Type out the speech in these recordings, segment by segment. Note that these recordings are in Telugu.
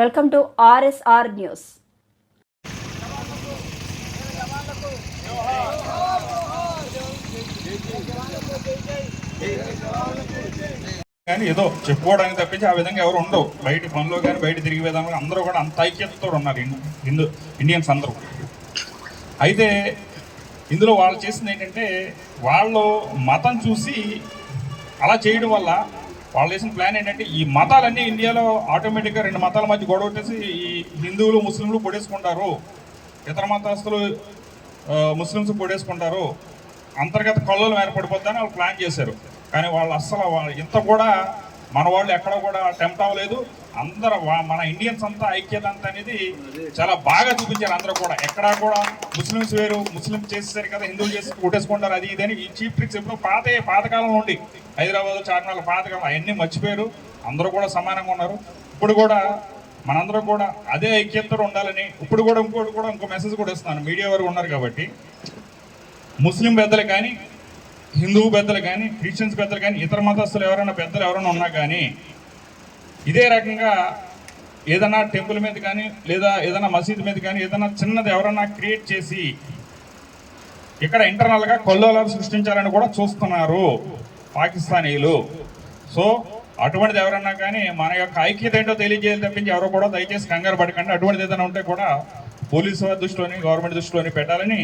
Welcome to RSR news. కానీ ఏదో చెప్పుకోవడానికి తప్పించి ఆ విధంగా ఎవరు ఉండవు. బయట పనిలో కానీ బయట తిరిగే విధంగా అందరూ కూడా అంత ఐక్యతతో ఉన్నారు ఇండియన్స్ అందరూ. అయితే ఇందులో వాళ్ళు చేసింది ఏంటంటే, వాళ్ళు మతం చూసి అలా చేయడం వల్ల వాళ్ళు చేసిన ప్లాన్ ఏంటంటే, ఈ మతాలన్నీ ఇండియాలో ఆటోమేటిక్గా రెండు మతాల మధ్య గొడవ వచ్చేసి ఈ హిందువులు ముస్లింలు పొడేసుకుంటారు, ఇతర మతస్థులు ముస్లిమ్స్ పొడేసుకుంటారు, అంతర్గత కొల్లలు ఏర్పడిపోద్దని వాళ్ళు ప్లాన్ చేశారు. కానీ వాళ్ళు అస్సలు ఇంత కూడా మన వాళ్ళు ఎక్కడ కూడా టెంప్ట్ అవ్వలేదు. అందరూ మన ఇండియన్స్ అంతా ఐక్యత అంతా అనేది చాలా బాగా చూపించారు. అందరూ కూడా ఎక్కడా కూడా ముస్లిమ్స్ వేరు, ముస్లిమ్స్ చేసేసారు కదా హిందువులు చేసి కొట్టేసుకుంటారు అది ఇదని ఈ చీప్ ట్రిక్స్ ఎప్పుడు పాతకాలం ఉండి హైదరాబాద్ చార్మినార్ పాతకాలం అవన్నీ మర్చిపోయారు. అందరూ కూడా సమానంగా ఉన్నారు. ఇప్పుడు కూడా మనందరూ కూడా అదే ఐక్యతతో ఉండాలని ఇప్పుడు కూడా ఇంకో మెసేజ్ కూడా ఇస్తున్నాను. మీడియా వారు ఉన్నారు కాబట్టి ముస్లిం పెద్దలు కానీ, హిందూ పెద్దలు కానీ, క్రిస్టియన్స్ పెద్దలు కానీ, ఇతర మతస్థులు ఎవరైనా ఉన్నా కానీ ఇదే రకంగా ఏదైనా టెంపుల్ మీద కానీ లేదా ఏదైనా మసీదు మీద కానీ ఏదైనా చిన్నది ఎవరైనా క్రియేట్ చేసి ఇక్కడ ఇంటర్నల్గా కొల్లోలాలు సృష్టించాలని కూడా చూస్తున్నారు పాకిస్తానీలు. సో అటువంటిది ఎవరన్నా కానీ మన యొక్క ఐక్యత ఏంటో తెలియజేయాలి తప్పించి ఎవరో కూడా దయచేసి కంగారు పడకండి. అటువంటిది ఏదైనా ఉంటే కూడా పోలీసు వారి దృష్టిలోని గవర్నమెంట్ దృష్టిలోని పెట్టాలని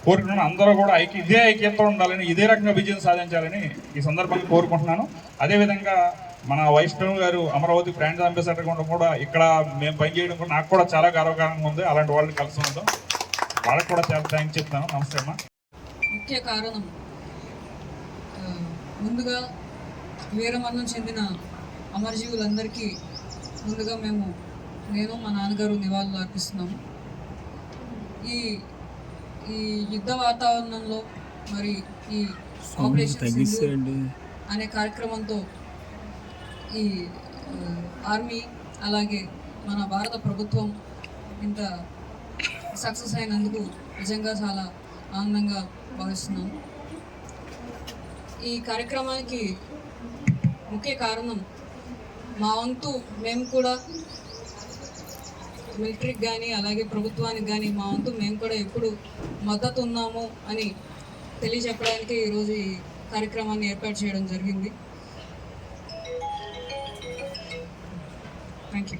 కోరుకుంటున్నాను. అందరూ కూడా ఇదే ఐక్యతతో ఉండాలని, ఇదే రకంగా విజయం సాధించాలని ఈ సందర్భంగా కోరుకుంటున్నాను. అదేవిధంగా మన వైష్ణవ్ గారు అమరావతి బ్రాండ్ అంబాసిడర్ కూడా ఇక్కడ మేము పనిచేయడం కూడా నాకు కూడా చాలా గర్వకారంగా ఉంది. అలాంటి వాళ్ళని కలిసి ఉండడం వాళ్ళకి కూడా చాలా థ్యాంక్స్ చెప్తాను. నమస్తే అమ్మా. ముఖ్య కారణం ముందుగా వీరమరణం చెందిన అమరజీవులందరికీ ముందుగా నేను మా నాన్నగారు నివాళులు అర్పిస్తున్నాము. ఈ యుద్ధ వాతావరణంలో మరి ఈ ఆపరేషన్ అనే కార్యక్రమంతో ఈ ఆర్మీ అలాగే మన భారత ప్రభుత్వం ఇంత సక్సెస్ అయినందుకు నిజంగా చాలా ఆనందంగా భావిస్తున్నాను. ఈ కార్యక్రమానికి ముఖ్య కారణం మా వంతు మేము కూడా మిలిటరీకి కానీ అలాగే ప్రభుత్వానికి కానీ మా వంతు మేము కూడా ఎప్పుడు మద్దతు ఉన్నాము అని తెలియజెప్పడానికి ఈరోజు ఈ కార్యక్రమాన్ని ఏర్పాటు చేయడం జరిగింది. Thank you.